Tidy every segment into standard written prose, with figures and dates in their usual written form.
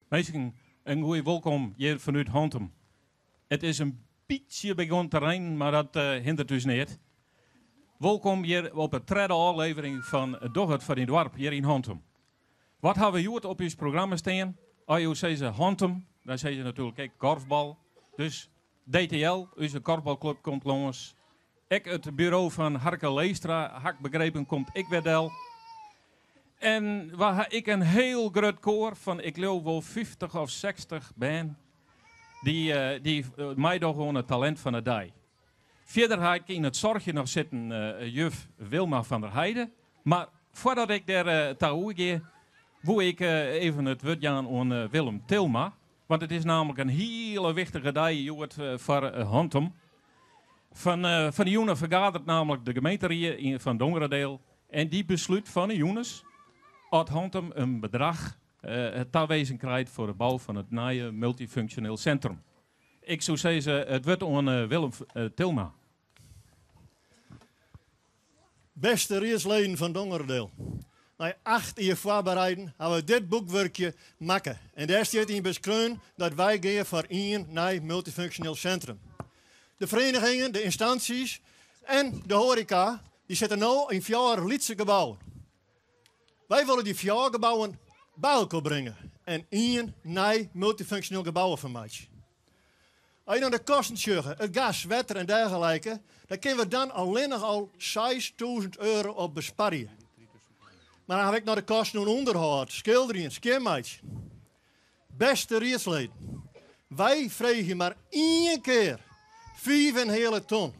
Mensen, een goeie welkom hier vanuit Hontem. Het is een beetje begonnen terrein, maar dat hindert dus niet. Welkom hier op de tweede aflevering van Doggert van in Dorp hier in Hontem. Wat hebben we hier op ons programma staan? Als je zegt Hontem, dan zeg je natuurlijk ook korfbal. Dus DTL, onze korfbalclub, komt langs. Ik het bureau van Harke Leestra, hak begrepen, komt ik weer del. En waar ik een heel groot koor van, ik geloof wel 50 of 60 ben, die mij toch gewoon het talent van de dag. Verder ga ik in het zorgje nog zitten, juf Wilma van der Heijden. Maar voordat ik daar toe ga, wil ik even het woord gaan aan Willem Tilma. Want het is namelijk een hele wichtige dag voor Hontem. Van de Joenen vergadert namelijk de gemeente van Dongeredeel. En die besluit van de Joenes dat Hontem een bedrag toewezen krijgt voor de bouw van het nieuwe multifunctioneel centrum. Ik zou zeggen, het wordt aan Willem Tilma. Beste reersleden van Dongeredeel. Na 8 jaar voorbereiden hebben we dit boekwerkje maken. En daar staat in beschreven dat wij gaan voor één nieuw multifunctioneel centrum. De verenigingen, de instanties en de horeca die zitten nu in 4 Lietse gebouwen. Wij willen die 4 gebouwen bij elkaar brengen en één nieuw multifunctioneel gebouw van maken. Als je naar de kosten zegt, het gas, water en dergelijke, dan kunnen we dan alleen nog al €6.000 op besparen. Maar dan heb ik naar de kosten van onderhoud, schilderingen, skimmaatje. Beste reersleden, wij vregen maar 1 keer 5,5 ton.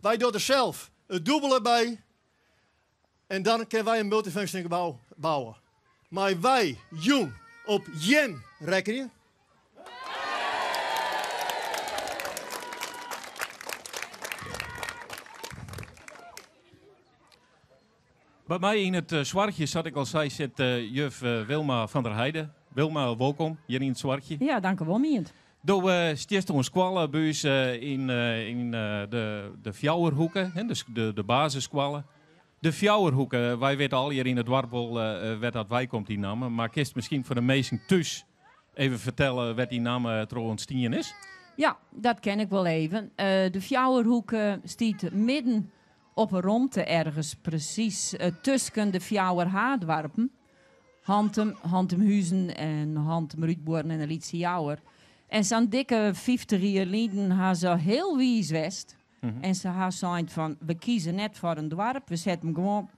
Wij doen er zelf het dubbele bij. En dan kunnen wij een multifunctioneel gebouw bouwen. Maar wij, jong, op jen rekening. Bij mij in het zwartje, zat ik al zei, zit juf Wilma van der Heijden. Wilma, welkom hier in het zwartje. Ja, dank u wel, Mient. Doe stiest ons squallen bij ons in de Fjouwerhoeken, dus de basissquallen. De Fjouwerhoeken, wij weten al hier in het dwarpel wat dat wij komt die naam. Maar kist misschien voor de meesten thuis even vertellen wat die naam trouwens stien is? Ja, dat ken ik wel even. De Fjouwerhoeken stiet midden op een romte ergens, precies tussen de Fjouwer Haardwarpen. Hantemhuizen en Hantem-Ruitboorn en de Lietse Jouwer. En zo'n dikke 50 jaar geleden had ze heel wies west. Mm-hmm. En ze had gezegd van, we kiezen net voor een dorp, we zetten hem gewoon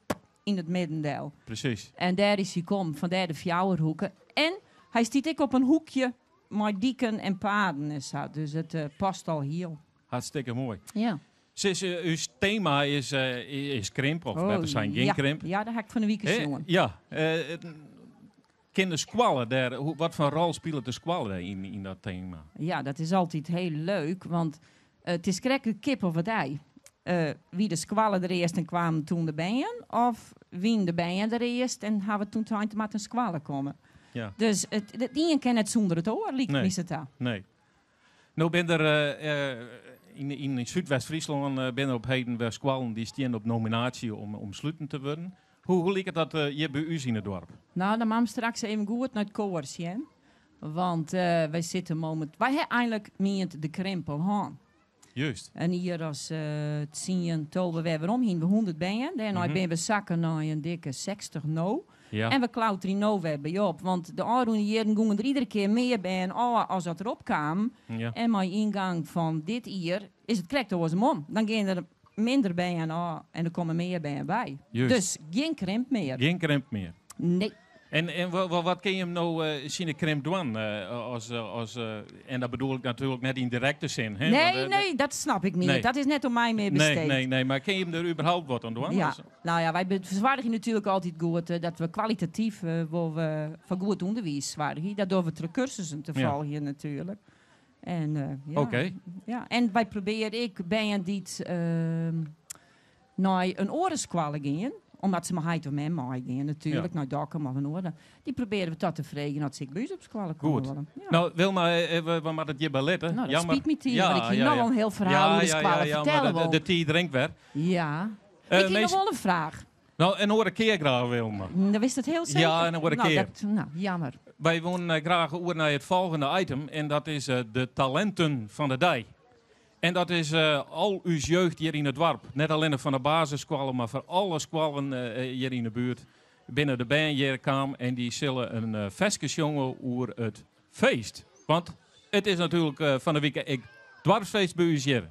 in het middendeel. Precies. En daar is hij kom, vandaar de Fjouwerhoeken. En hij stiet ook op een hoekje met dieken en paden en zo. Dus het past al heel. Hartstikke mooi. Ja. Uw thema is krimp, of dat zijn geen krimp. Ja, daar heb ik van de week jongen. Ja. Kindersquallen, wat voor rol spelen de squallen in dat thema? Ja, dat is altijd heel leuk, want het is krijgelijk kip of het ei. Wie de squallen er eerst en kwamen toen de bijen, of wie de bijen er eerst en hebben we toen tijd met een squallen komen. Ja. Dus het een kan het zonder het oor, liek is het daar. Nee. Nou ben er in Zuidwest-Friesland ben er op heden weer squallen die staan op nominatie om sluiten te worden. Hoe lijkt dat hier bij u in het dorp? Nou, dan moeten we straks even goed naar het koers, hè? Want wij zitten wij hebben eigenlijk niet de krimpel aan. Juist. En hier als het zien toben we weer omheen, we 100 bijen. Daarna ben we zakken naar een dikke 60 no. Ja. En we klauteren no weer bij op. Want de oude jaren gingen er iedere keer meer bij als dat erop kwam. Ja. En mijn ingang van dit jaar is het correct als een mom. Dan gaan er minder bijen en er komen meer bijen bij. Juist. Dus geen krimp meer. Geen krimp meer? Nee. En wat kun je hem nou zien de krimp doen? En dat bedoel ik natuurlijk net in directe zin. Hè? Nee, dat snap ik niet. Nee. Dat is net om mij meer besteed. Nee, maar kun je hem er überhaupt wat aan doen? Ja, nou ja, wij verzwaardigen natuurlijk altijd goed dat we kwalitatief voor goed onderwijs zwaardigen. Dat doen we ter cursussen te vallen hier natuurlijk. En, Oké. Ja, en wij proberen ik bij die naar een orenskwallen gaan. Omdat ze maar heid of mij gaan natuurlijk. Nou, daar kan maar van orde. Die proberen we tot te vregen dat ze ik buis op squallen komen worden. Ja. Nou, Wilma, we moeten het je beletten. Nou, dat spiet me hier. Want ik hier nog wel een heel verhaal over de squallen vertellen wil. De thee drinkt weer. Ja. Ik heb nog wel een vraag. Nou, een andere keer graag, Wilma. Dan wist het heel zeker. Ja, een andere keer. Jammer. Wij willen graag over naar het volgende item. En dat is de talenten van de dag. En dat is al uw jeugd hier in het dorp. Net alleen van de basisscholen, maar voor alle scholen hier in de buurt. Binnen de band hier kwam. En die zullen een festjes jongen over het feest. Want het is natuurlijk van de week het dwarfsfeest bij u hier.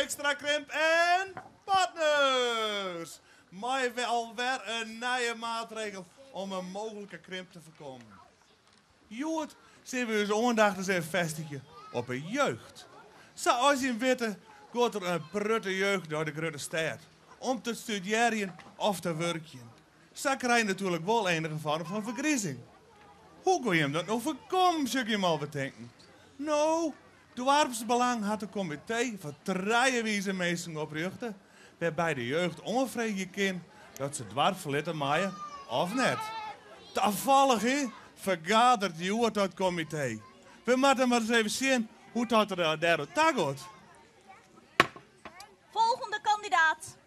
Extra Krimp en Partners. Maar alweer een nieuwe maatregel om een mogelijke krimp te voorkomen. Jood, zien we ons aandacht eens even vestigen op een jeugd. Zoals je weet, gaat er een prutte jeugd door de grote stad. Om te studeren of te werken. Zo krijg je natuurlijk wel enige vorm van vergriezing. Hoe kun je hem dat nou voorkomen, zou je mal bedenken? Nou, Dorpsbelang had een comité van 3 wijze mensen oprichten, waarbij de jeugd onvregen kan dat ze dwarf verlitten maaien of net. Toevallig vergadert Jood dat comité. We moeten maar eens even zien hoe dat er daar op tag gaat. Volgende kandidaat.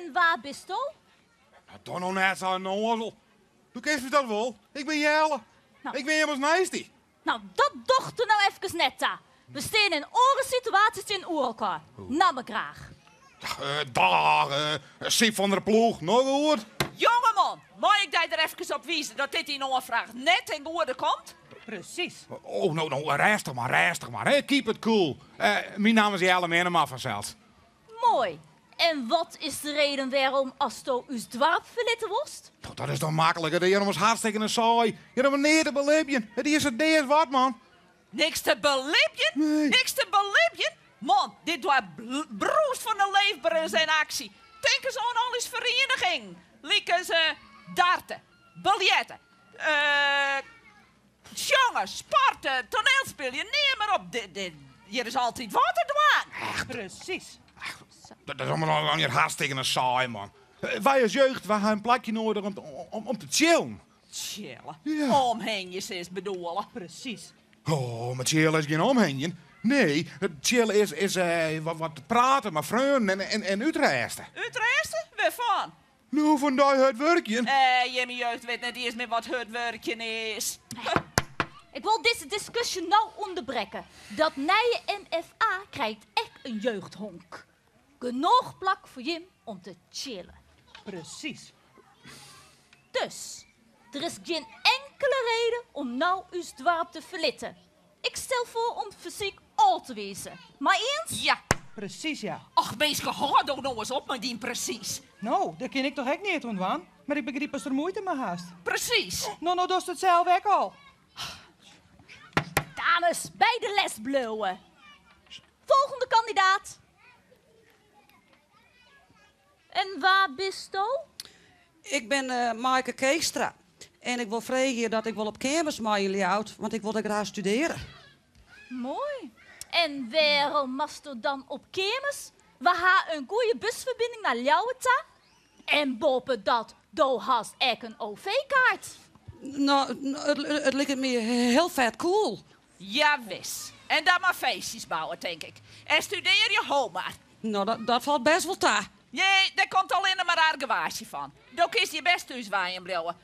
En waar bist u? Toch nog net zo'n nozel. Hoe kent u dat wel? Ik ben Jelle. Nou. Ik ben helemaal nasty. Nou, dat docht er nou even net daar. We staan in oren situaties in elkaar. Nam me graag. Siep van der Ploeg, nog gehoord? Jongeman, mag ik daar er even op wijzen dat dit in onze vraag net in orde komt? Precies. Oh, nou, rustig maar. Hè. Keep it cool. Mijn naam is Jelle Menema vanzelf. Mooi. En wat is de reden waarom als u uw dwarp verlitten worst? Dat is toch makkelijker, dat je ons hartstikke een saai. Je hebt meneer te belibjen. Het is het deers wat, man. Niks te belibjen? Nee. Niks te belibjen? Man, dit was broers van de leefbaar in actie. Denk eens aan al eens vereniging. Lieken ze darten, biljetten, jongen, sporten, toneelspelen, neem maar op. Hier is altijd wat te doen. Precies. Dat is allemaal nog niet hartstikke een saai, man. Wij als jeugd, wij hebben een plakje nodig om te chillen. Chillen. Ja. Omheenjes is bedoelen. Precies. Oh, maar chillen is geen omheen. Nee, het chillen is wat praten met vrienden en uitresten. Uitresten? Waarvan? Nou, vandaag het werkje. Je mijn jeugd weet net eens meer wat het werkje is. Ik wil deze discussie nou onderbreken. Dat nije NFA krijgt echt een jeugdhonk. Genoeg plak voor Jim om te chillen. Precies. Dus, er is geen enkele reden om nou uw dwarp te verlitten. Ik stel voor om fysiek al te wezen. Maar eens? Ja. Precies, ja. Ach, meisje, houd toch nog eens op met die precies. Nou, dat ken ik toch echt niet ontwaan. Maar ik begreep als er moeite mee haast. Precies. Nou, dat is het zelf ook al. Dames, bij de les blauwen. Volgende kandidaat. En waar bist u? Ik ben Maaike Keestra. En ik wil vragen dat ik wel op kermis met jullie houd, want ik wil er graag studeren. Mooi. En waarom mast u dan op kermis? We hebben een goede busverbinding naar Ljouweta. En boven dat, do hast ek een OV-kaart. Nou, het lijkt me heel vet cool. Ja, wis. En dan maar feestjes bouwen, denk ik. En studeer je homaar. Nou, dat valt best wel ta. Nee, daar komt alleen maar argewaasje van. Doe kies je best thuis waaien brouwen.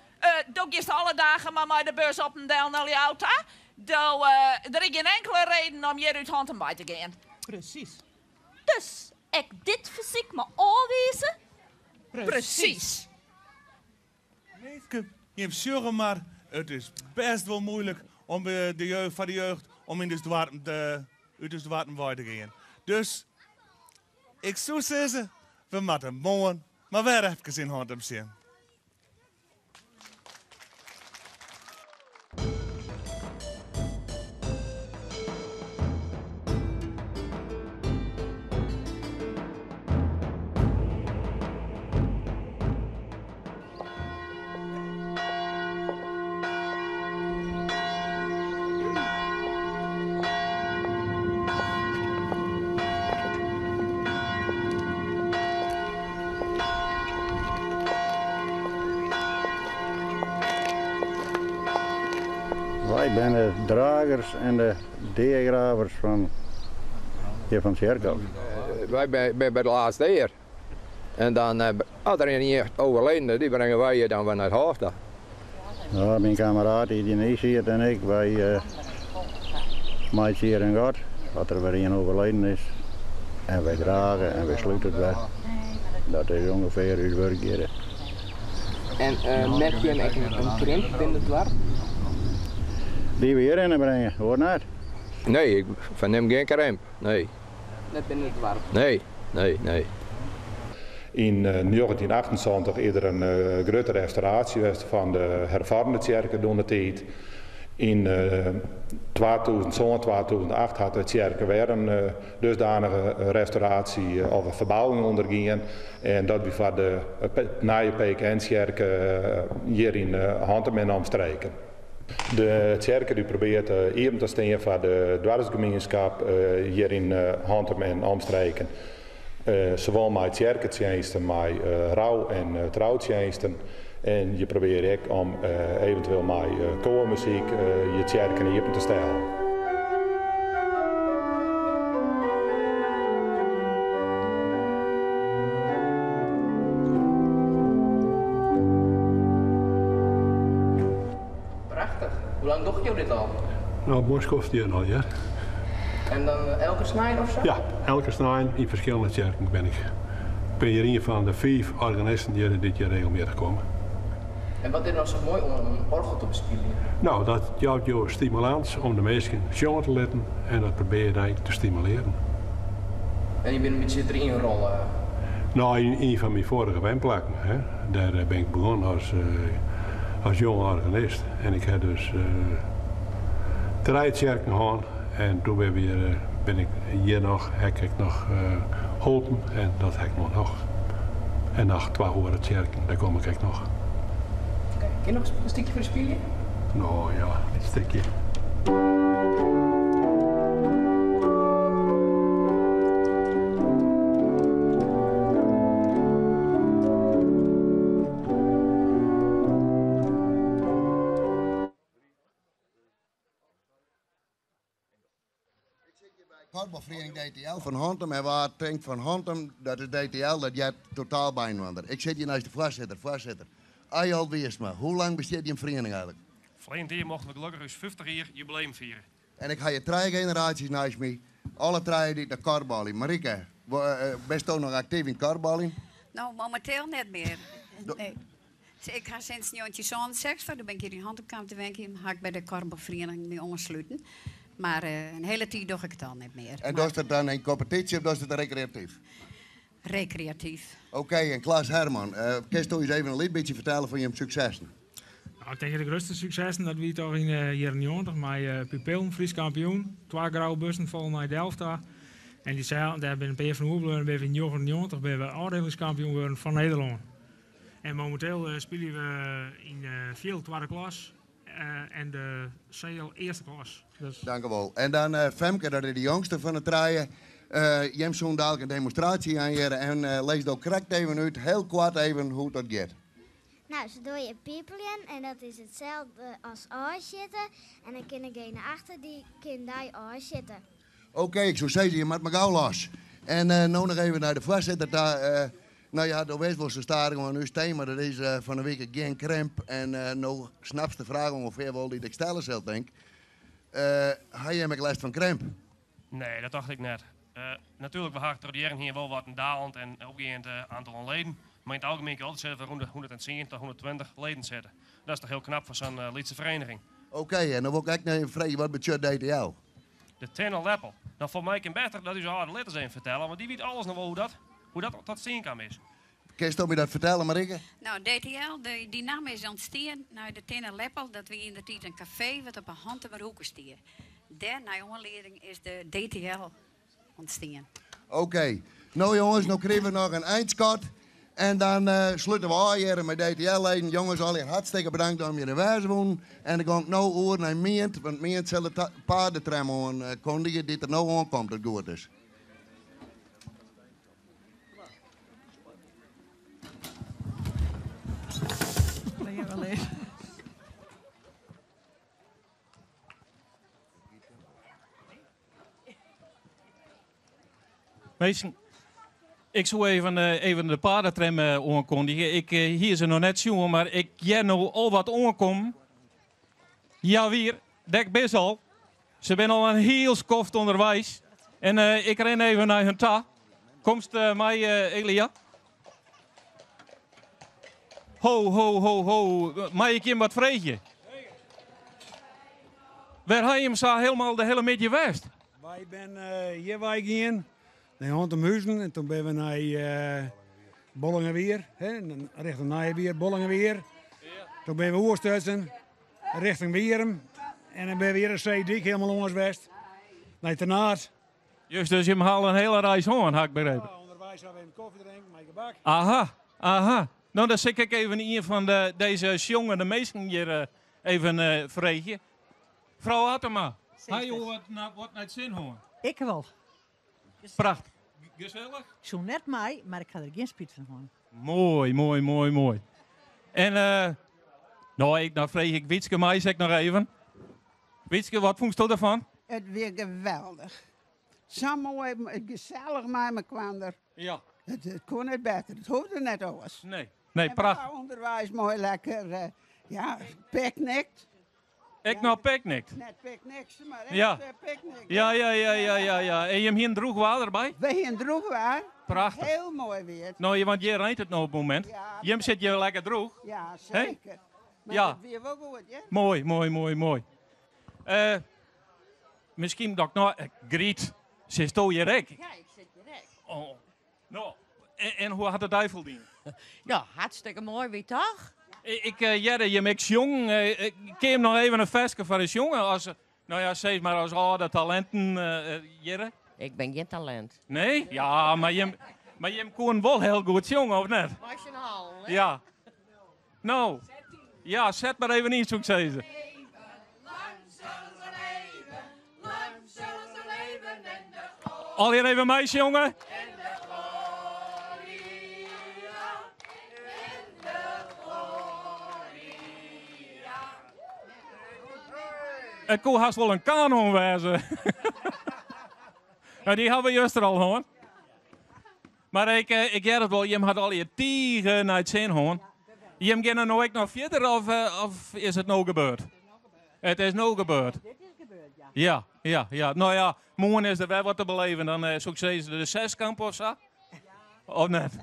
Doe je alle dagen maar met de bus op en down naar je auto. Er is geen enkele reden om je uit hand en bij te gaan. Precies. Dus, ik dit fysiek maar aanwezen. Precies. Meeske, je hebt zorgen maar, het is best wel moeilijk om de jeugd om in de dwarten bij te gaan. Dus, ik zou zeggen, we moeten morgen maar weer even in hand zien. Wij zijn de dragers en de deegravers van hier van Cirkel. Wij zijn bij de laatste heer. En dan, als er een hier overleden, die brengen wij dan weer naar het hoofd. Ja, mijn kameraad die niet ziet en ik, wij maken hier een gat, wat er weer een overleden is. En wij dragen en wij sluiten het weg. Dat is ongeveer uw werk hier. En merk je een krimp in het dorp? Die we hierin brengen, hoor niet? Nee, ik verneem geen krimp. Nee. Net binnen het dorp? Nee. In 1978 is er een grote restauratie van de hervormde kerken door de tijd. In 2007, 2008 had de kerk weer een dusdanige restauratie of een verbouwing ondergaan. En dat we voor de nieuwe PKN-kerk hier in Hantem en omstreken. De kerk die probeert even te staan voor de dwarsgemeenschap hier in Hantem en omstreken. Zowel met kerkdiensten, met rouw- en trouwdiensten. En je probeert ook om eventueel met koormuziek je kerken hier te stellen. Hoe lang doe je dit al? Nou, Moskov die al, ja. En dan elke snijden of zo? Ja, elke snijden in verschillende kerken ben ik. Ik ben hier een van de 5 organisten die er dit jaar regelmatig komen. En wat is nou zo mooi om een orgel te bespelen? Nou, dat jouw jou stimulans om de mensen jongen te letten en dat probeer je dan te stimuleren. En je bent een beetje erin rollen? Nou, in een van mijn vorige wijnplakken, hè, daar ben ik begonnen als jonge organist. En ik heb dus 3 kerken gehad en toen ben ik hier nog, heb ik nog Holten en dat heb ik nog. En nog 2 andere kerken, daar kom ik nog. Kun je nog een stukje voor spelen? Nou ja, een stukje. Korfbalvereniging DTL van Hontem en waar denkt van Hontem, dat is DTL, dat jij totaal bijwander. Ik zit hier naast de voorzitter. Ayal Weersma, hoe lang bestaat die vereniging eigenlijk? Verleden jaar mochten we gelukkig eens 50 jaar jubileum vieren. En ik ga je 3 generaties naast me, alle 3 die naar korfballen. Marike, best toch nog actief in korfballen? Nou, momenteel net meer. Nee. Ik ga sinds 1967, dan ben ik hier in Hantemkamp te werken, ga ik bij de korfbalvereniging mee ondersluiten. Maar een hele tijd doe ik het al niet meer. En doe je het dan in competitie of doe je het recreatief? Recreatief. Oké, en Klaas Herman, kun je eens even een beetje vertellen van je successen? Nou, ik denk de grootste successen dat we toch in hier in Jontig met Pupillen, Fries kampioen. 2 grauwe bussen vol naar Delfta. En die zei, daar ben Peer van Hoebelen en ben in 1990 ben we afdelingskampioen geworden van Nederland. En momenteel spelen we in veel 2e klas. En de Seel 1e klas. Dus... Dank u wel. En dan Femke, dat is de jongste van het draaien. Jem zo'n dadelijk een demonstratie aan je en lees ook correct even uit, heel kort even hoe dat gaat. Nou, zo doe je piepelen en dat is hetzelfde als zitten. En dan kan ik naar achter, die kan daar zitten. Oké, ik zou zeggen, je maakt me gauw los. En nou nog even naar de voorzitter daar. Nou ja, dat weet wel zo starig aan uw thema, dat is van de week geen krimp. En nou snap je de vraag ongeveer wel die ik stellen zelf denk. Had je met last van krimp? Nee, dat dacht ik net. Natuurlijk, we hadden er hier wel wat in Daland en ook in het aantal leden. Maar in het algemeen kan je altijd zeggen rond de 170, 120 leden zitten. Dat is toch heel knap voor zo'n Lietse vereniging. Oké, en dan wil ik eigenlijk nog vragen, wat betreft DTL? De Tenner Leppel. Nou, voor mij kan beter dat u zo harde letters even vertellen, want die weet alles nog wel hoe dat tot zien kan is. Kun je me dat vertellen, Marike? Nou, DTL, die naam is ontstaan naar de Tenner Leppel, dat we in de tijd een café wat op een hand en hoeken stier. Daar, na jongelering, is de DTL ontstaan. Oké. Nou jongens, nou krijgen we nog een eindskot. En dan sluiten we aan hier met DTL-leden. Jongens, al hartstikke bedankt om je te wijzen. En dan ga ik nou over naar Meent, want Meent zal de paardentram aankondigen die er nou aankomt, dat goed is. Mensen, ik zou even de paardentram aankondigen. Ik hier ze nog net zien, maar ik jij nou al wat aankom. Ja, weer, dek best al. Ze zijn al een heel skoft onderwijs. En ik ren even naar hun ta. Komst mij, Elia? Ho. Mag ik je wat vragen? Waar hij hem zo helemaal de hele middag geweest? Wij ben hier gegaan. Naar Hontemhuizen en toen ben we naar Bollingenweer, richting Nijenweer, Bollingenweer. Ja. Toen ben we oorstuitsen, richting Weerum. En dan ben we weer een zeedik, helemaal onder west. Naar Tenaat. Juist, dus je hem haalt een hele reis aan, had ik begrepen. Ja, onderwijs gaan we even koffie drinken, met gebak. Aha. Nou, dan zit ik even een van deze jongen, de meesten hier even vragen. Vrouw Attema, ga je wat naar het zin horen? Ik wel. Prachtig. Gezellig? Zo net mij, maar ik ga er geen spijt van houden. Mooi. En nou vreeg ik Wietske mij, zeg nog even. Wietske, wat vond je ervan? Het weer geweldig. Zo mooi, gezellig met me kwam er. Ja. Het kon niet beter, het hoefde net alles. Nee, prachtig. En onderwijs mooi lekker, picknick. Ik nou picknick. Net picknicks, maar Ja. echt picknick. Ja. En je hebt hier een droegwaar erbij? We hier een droegwaar. Prachtig. Heel mooi weer. Nou, want je rijdt het nou op het moment. Je zit je lekker droeg. Ja, Hè? zeker. Maar Ja. het weer wel goed, hè? Mooi. Misschien dat ik nou... Griet, zit je hier rek? Ja, ik zit direct. Oh. Nou, en hoe had de duivel die? Ja, hartstikke mooi, wie toch? Jelle, je bent jong. Ik ken hem nog even een vestje van een jongen. Als, nou ja, zeg maar als oude talenten, Jelle. Ik ben geen talent. Nee? Ja, maar je kon wel heel goed jongen, of net? Nationaal, hè? Ja. Nou. Ja, zet maar even in, zou ik zeggen. Al hier even meisje, jongen. Het kon haast wel een kanon wezen. Nou, die hebben we juist er al gehoord. Maar ik heb het wel, je had al je tegen naar het zin hoor. Je hebt er nou ook nog verder of is het nou gebeurd? Het is nou gebeurd. Dit is gebeurd, ja. Ja. Nou ja, morgen is er wel wat te beleven. Dan zou ik zeggen de zeskamp of zo. Of net?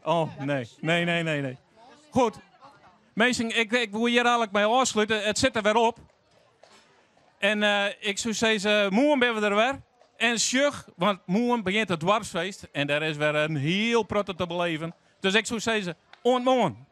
Oh, nee. Goed. Mensen, ik wil hier eigenlijk mee afsluiten. Het zit er weer op. En ik zou zeggen, morgen ben we er weer. En sjuch, want morgen begint het dwarsfeest. En daar is weer een heel protto te beleven. Dus ik zou zeggen, ontmoen.